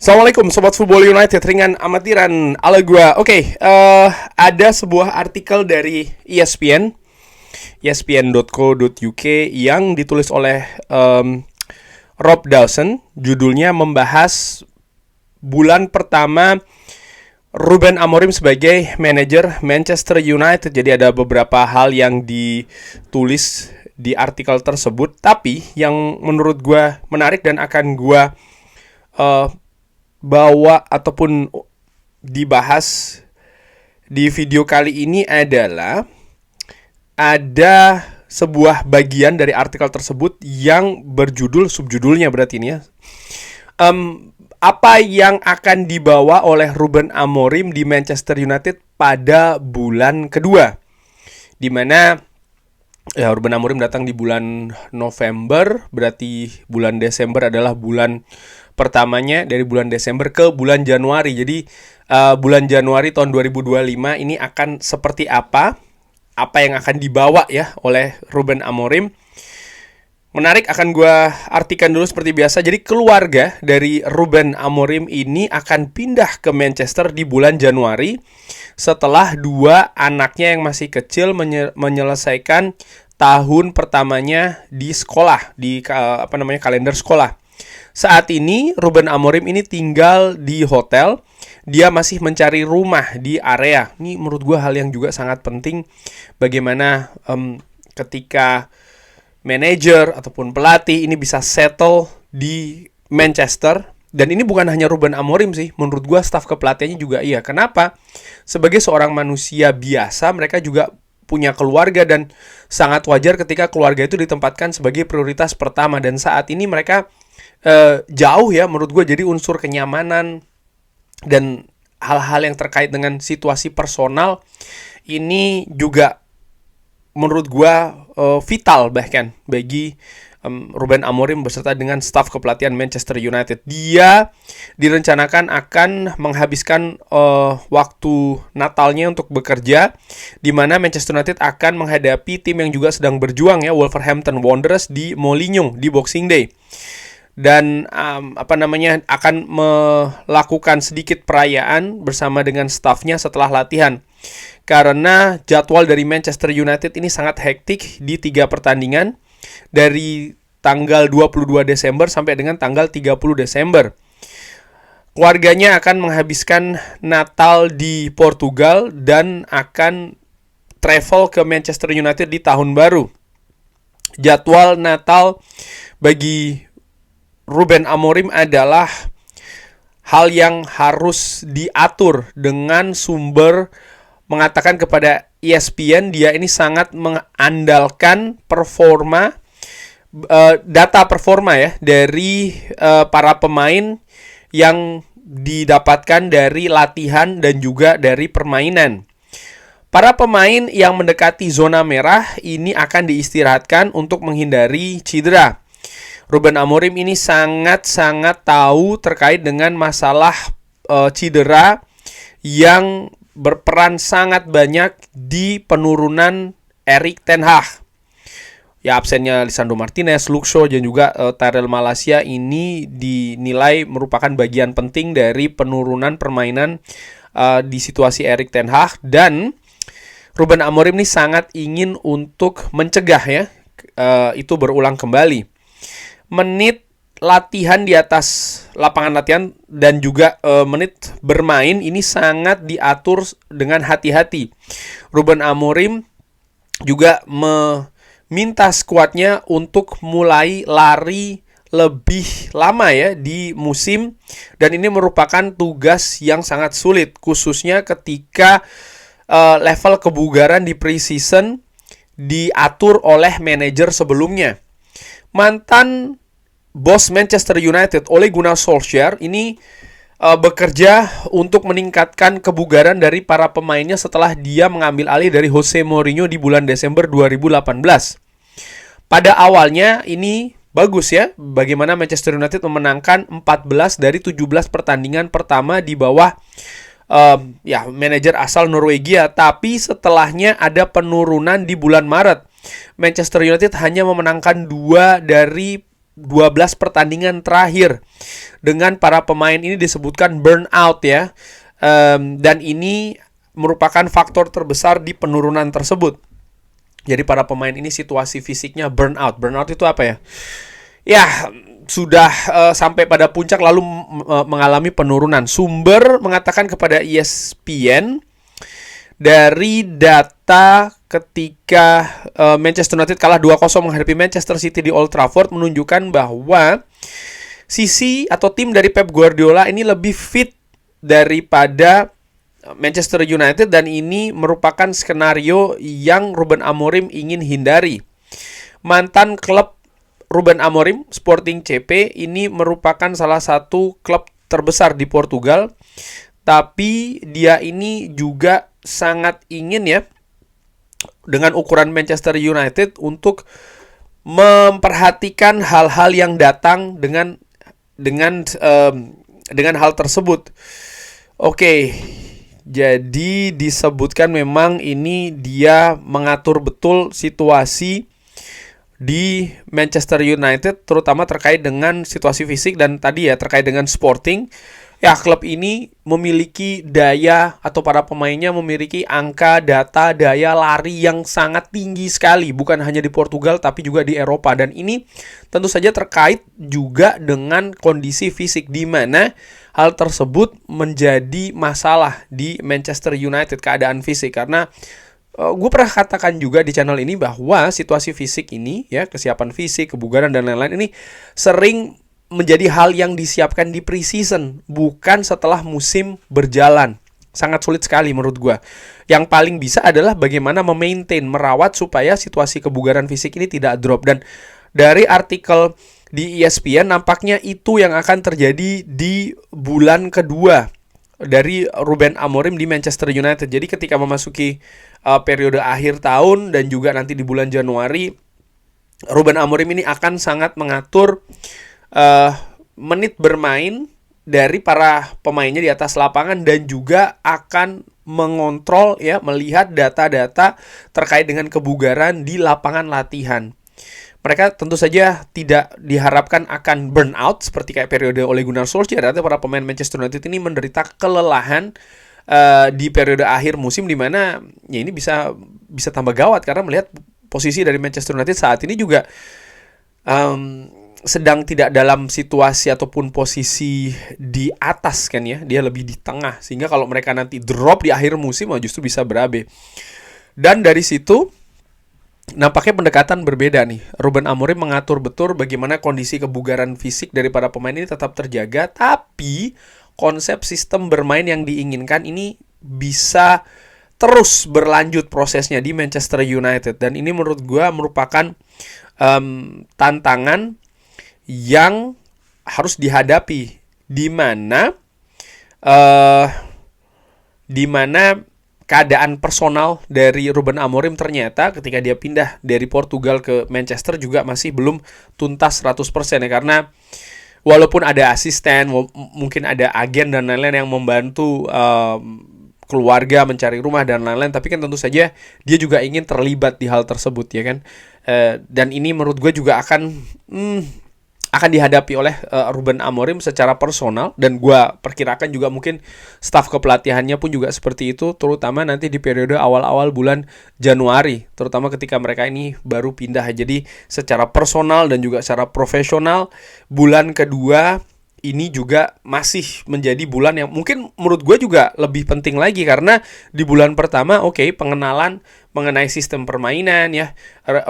Assalamualaikum Sobat Football United, ringan amatiran ala gua. Ada sebuah artikel dari ESPN, espn.co.uk yang ditulis oleh Rob Dawson. Judulnya membahas bulan pertama Ruben Amorim sebagai manajer Manchester United. Jadi ada beberapa hal yang ditulis di artikel tersebut, tapi yang menurut gua menarik dan akan gua bawa ataupun dibahas di video kali ini adalah ada sebuah bagian dari artikel tersebut yang berjudul, subjudulnya berarti ini ya, apa yang akan dibawa oleh Ruben Amorim di Manchester United pada bulan kedua, di mana ya Ruben Amorim datang di bulan November, berarti bulan Desember adalah bulan pertamanya dari bulan Desember ke bulan Januari. Jadi bulan Januari tahun 2025 ini akan seperti apa yang akan dibawa ya oleh Ruben Amorim. Menarik, akan gue artikan dulu seperti biasa. Jadi keluarga dari Ruben Amorim ini akan pindah ke Manchester di bulan Januari setelah dua anaknya yang masih kecil menyelesaikan tahun pertamanya di sekolah, di kalender sekolah. Saat ini Ruben Amorim ini tinggal di hotel. Dia masih mencari rumah di area. Ini menurut gue hal yang juga sangat penting. Bagaimana ketika manajer ataupun pelatih ini bisa settle di Manchester. Dan ini bukan hanya Ruben Amorim sih. Menurut gue staf kepelatihannya juga iya. Kenapa? Sebagai seorang manusia biasa, mereka juga punya keluarga dan sangat wajar ketika keluarga itu ditempatkan sebagai prioritas pertama. Dan saat ini mereka jauh ya menurut gue, jadi unsur kenyamanan dan hal-hal yang terkait dengan situasi personal ini juga menurut gue vital bahkan bagi Ruben Amorim beserta dengan staf kepelatihan Manchester United. Dia direncanakan akan menghabiskan waktu Natalnya untuk bekerja, di mana Manchester United akan menghadapi tim yang juga sedang berjuang ya, Wolverhampton Wanderers di Molineux di Boxing Day. Dan akan melakukan sedikit perayaan bersama dengan stafnya setelah latihan. Karena jadwal dari Manchester United ini sangat hektik di 3 pertandingan dari tanggal 22 Desember sampai dengan tanggal 30 Desember. Keluarganya akan menghabiskan Natal di Portugal dan akan travel ke Manchester United di tahun baru. Jadwal Natal bagi Ruben Amorim adalah hal yang harus diatur, dengan sumber mengatakan kepada ESPN dia ini sangat mengandalkan data performa ya dari para pemain yang didapatkan dari latihan dan juga dari permainan. Para pemain yang mendekati zona merah ini akan diistirahatkan untuk menghindari cedera. Ruben Amorim ini sangat-sangat tahu terkait dengan masalah cedera yang berperan sangat banyak di penurunan Erik ten Hag. Ya, absennya Lisandro Martinez, Luke Shaw dan juga Tyrell Malacia ini dinilai merupakan bagian penting dari penurunan permainan di situasi Erik ten Hag. Dan Ruben Amorim ini sangat ingin untuk mencegah ya itu berulang kembali. Menit latihan di atas lapangan latihan dan juga menit bermain ini sangat diatur dengan hati-hati. Ruben Amorim juga meminta skuadnya untuk mulai lari lebih lama ya di musim, dan ini merupakan tugas yang sangat sulit khususnya ketika level kebugaran di pre-season diatur oleh manajer sebelumnya. Mantan bos Manchester United Ole Gunnar Solskjaer ini bekerja untuk meningkatkan kebugaran dari para pemainnya setelah dia mengambil alih dari Jose Mourinho di bulan Desember 2018. Pada awalnya ini bagus ya, bagaimana Manchester United memenangkan 14 dari 17 pertandingan pertama di bawah manajer asal Norwegia. Tapi setelahnya ada penurunan di bulan Maret. Manchester United hanya memenangkan 2 dari 12 pertandingan terakhir. Dengan para pemain ini disebutkan burnout ya. Dan ini merupakan faktor terbesar di penurunan tersebut. Jadi para pemain ini situasi fisiknya burnout. Burnout itu apa ya? Ya, sudah sampai pada puncak lalu mengalami penurunan. Sumber mengatakan kepada ESPN dari data ketika Manchester United kalah 2-0 menghadapi Manchester City di Old Trafford menunjukkan bahwa sisi atau tim dari Pep Guardiola ini lebih fit daripada Manchester United, dan ini merupakan skenario yang Ruben Amorim ingin hindari. Mantan klub Ruben Amorim, Sporting CP, ini merupakan salah satu klub terbesar di Portugal, tapi dia ini juga sangat ingin ya dengan ukuran Manchester United untuk memperhatikan hal-hal yang datang dengan hal tersebut. Oke. Jadi disebutkan memang ini dia mengatur betul situasi di Manchester United, terutama terkait dengan situasi fisik dan tadi ya terkait dengan Sporting. Ya, klub ini memiliki daya atau para pemainnya memiliki angka data daya lari yang sangat tinggi sekali, bukan hanya di Portugal tapi juga di Eropa, dan ini tentu saja terkait juga dengan kondisi fisik di mana hal tersebut menjadi masalah di Manchester United, keadaan fisik. Karena gue pernah katakan juga di channel ini bahwa situasi fisik ini ya, kesiapan fisik, kebugaran dan lain-lain ini sering menjadi hal yang disiapkan di pre-season, bukan setelah musim berjalan. Sangat sulit sekali menurut gue. Yang paling bisa adalah bagaimana memaintain, merawat supaya situasi kebugaran fisik ini tidak drop. Dan dari artikel di ESPN nampaknya itu yang akan terjadi di bulan kedua dari Ruben Amorim di Manchester United. Jadi ketika memasuki periode akhir tahun dan juga nanti di bulan Januari, Ruben Amorim ini akan sangat mengatur menit bermain dari para pemainnya di atas lapangan, dan juga akan mengontrol ya, melihat data-data terkait dengan kebugaran di lapangan latihan. Mereka tentu saja tidak diharapkan akan burnout seperti kayak periode Ole Gunnar Solskjaer. Artinya para pemain Manchester United ini menderita kelelahan di periode akhir musim, di mana ya ini bisa tambah gawat karena melihat posisi dari Manchester United saat ini juga sedang tidak dalam situasi ataupun posisi di atas kan ya, dia lebih di tengah, sehingga kalau mereka nanti drop di akhir musim justru bisa berabe. Dan dari situ nampaknya pendekatan berbeda nih. Ruben Amorim mengatur betul bagaimana kondisi kebugaran fisik dari para pemain ini tetap terjaga, tapi konsep sistem bermain yang diinginkan ini bisa terus berlanjut prosesnya di Manchester United. Dan ini menurut gue merupakan tantangan yang harus dihadapi, di mana keadaan personal dari Ruben Amorim ternyata ketika dia pindah dari Portugal ke Manchester juga masih belum tuntas 100% ya, karena walaupun ada asisten, mungkin ada agen dan lain-lain yang membantu keluarga mencari rumah dan lain-lain, tapi kan tentu saja dia juga ingin terlibat di hal tersebut ya kan. Dan ini menurut gue juga akan dihadapi oleh Ruben Amorim secara personal, dan gue perkirakan juga mungkin staf kepelatihannya pun juga seperti itu, terutama nanti di periode awal-awal bulan Januari, terutama ketika mereka ini baru pindah. Jadi secara personal dan juga secara profesional, bulan kedua ini juga masih menjadi bulan yang mungkin menurut gue juga lebih penting lagi, karena di bulan pertama pengenalan mengenai sistem permainan ya.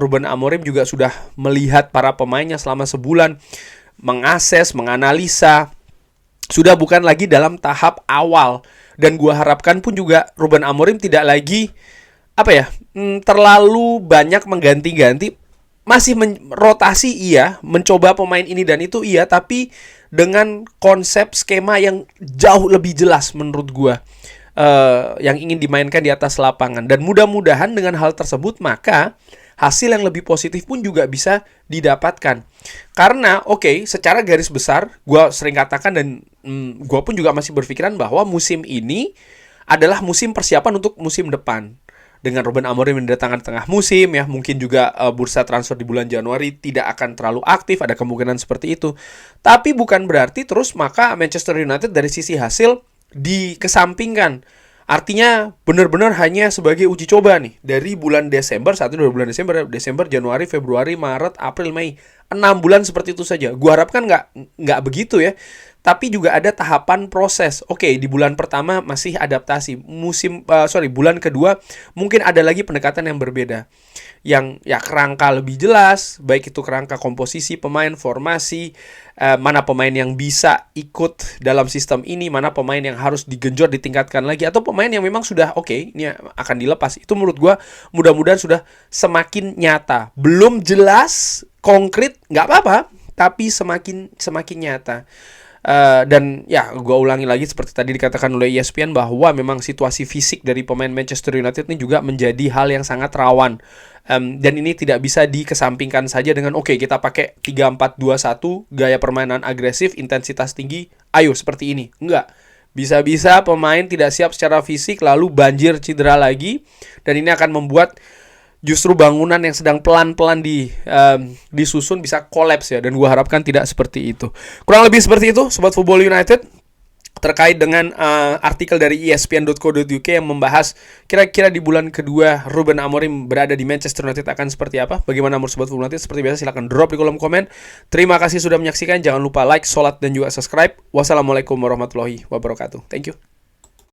Ruben Amorim juga sudah melihat para pemainnya selama sebulan, mengakses, menganalisa, sudah bukan lagi dalam tahap awal. Dan gue harapkan pun juga Ruben Amorim tidak lagi terlalu banyak mengganti-ganti, masih rotasi iya, mencoba pemain ini dan itu iya, tapi dengan konsep skema yang jauh lebih jelas menurut gue, yang ingin dimainkan di atas lapangan. Dan mudah-mudahan dengan hal tersebut maka hasil yang lebih positif pun juga bisa didapatkan. Karena secara garis besar gue sering katakan, dan gue pun juga masih berpikiran bahwa musim ini adalah musim persiapan untuk musim depan. dengan Ruben Amorim yang didatangkan tengah musim ya, mungkin juga bursa transfer di bulan Januari tidak akan terlalu aktif, ada kemungkinan seperti itu. Tapi bukan berarti terus maka Manchester United dari sisi hasil dikesampingkan. Artinya benar-benar hanya sebagai uji coba nih dari bulan Desember, saat itu 2 bulan Desember, Januari, Februari, Maret, April, Mei, 6 bulan seperti itu saja. Gua harapkan nggak begitu ya. Tapi juga ada tahapan proses. Oke, di bulan pertama masih adaptasi. Bulan kedua mungkin ada lagi pendekatan yang berbeda. Yang ya kerangka lebih jelas, baik itu kerangka komposisi pemain, formasi, mana pemain yang bisa ikut dalam sistem ini, mana pemain yang harus digenjot, ditingkatkan lagi, atau pemain yang memang sudah oke, ini akan dilepas. Itu menurut gue mudah-mudahan sudah semakin nyata. Belum jelas, konkret, nggak apa-apa, tapi semakin nyata. Dan ya gue ulangi lagi seperti tadi dikatakan oleh ESPN bahwa memang situasi fisik dari pemain Manchester United ini juga menjadi hal yang sangat rawan, dan ini tidak bisa dikesampingkan saja dengan oke, kita pakai 3-4-2-1, gaya permainan agresif, intensitas tinggi, ayo seperti ini. Enggak, bisa-bisa pemain tidak siap secara fisik lalu banjir cedera lagi, dan ini akan membuat justru bangunan yang sedang pelan-pelan disusun bisa kolaps ya, dan gue harapkan tidak seperti itu. Kurang lebih seperti itu Sobat Football United terkait dengan artikel dari ESPN.co.uk yang membahas kira-kira di bulan kedua Ruben Amorim berada di Manchester United akan seperti apa. Bagaimana menurut Sobat Football United? Seperti biasa silahkan drop di kolom komen. Terima kasih sudah menyaksikan. Jangan lupa like, sholat, dan juga subscribe. Wassalamualaikum warahmatullahi wabarakatuh. Thank you.